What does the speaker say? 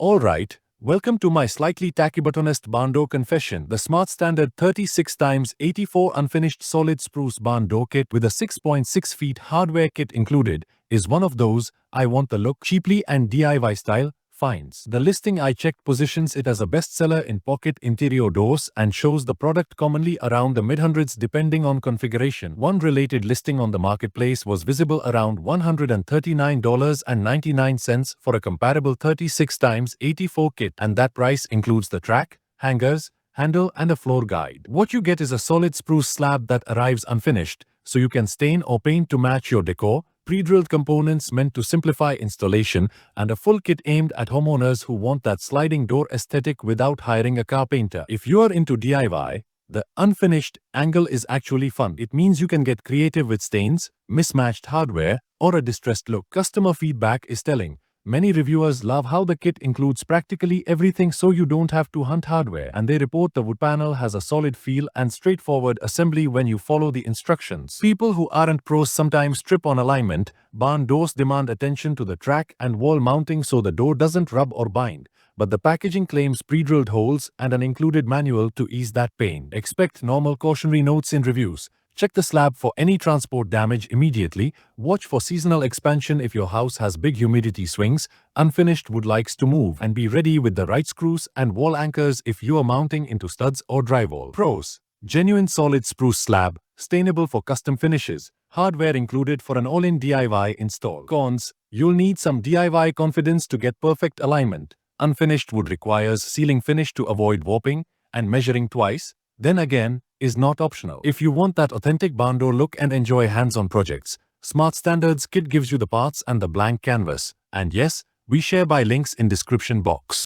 Alright, welcome to my slightly tacky-but-honest barn door confession. The Smart Standard 36x84 unfinished solid spruce barn door kit with a 6.6 feet hardware kit included is one of those I want the look cheaply and DIY style finds. The listing I checked positions it as a bestseller in pocket interior doors and shows the product commonly around the mid-hundreds depending on configuration. One related listing on the marketplace was visible around $139.99 for a comparable 36x84 kit, and that price includes the track, hangers, handle and a floor guide. What you get is a solid spruce slab that arrives unfinished, so you can stain or paint to match your decor, pre-drilled components meant to simplify installation, and a full kit aimed at homeowners who want that sliding door aesthetic without hiring a carpenter. If you are into DIY, the unfinished angle is actually fun. It means you can get creative with stains, mismatched hardware, or a distressed look. Customer feedback is telling. Many reviewers love how the kit includes practically everything so you don't have to hunt hardware, and they report the wood panel has a solid feel and straightforward assembly when you follow the instructions. People who aren't pros sometimes trip on alignment. Barn doors demand attention to the track and wall mounting so the door doesn't rub or bind, but the packaging claims pre-drilled holes and an included manual to ease that pain. Expect normal cautionary notes in reviews. Check the slab for any transport damage immediately. Watch for seasonal expansion if your house has big humidity swings. Unfinished wood likes to move, and be ready with the right screws and wall anchors if you are mounting into studs or drywall. Pros: genuine solid spruce slab, stainable for custom finishes, hardware included for an all-in DIY install. Cons: you'll need some DIY confidence to get perfect alignment. Unfinished wood requires sealing finish to avoid warping, and measuring twice, then again, is not optional. If you want that authentic barn door look and enjoy hands-on projects, Smart Standards Kit gives you the parts and the blank canvas. And yes, we share by links in description box.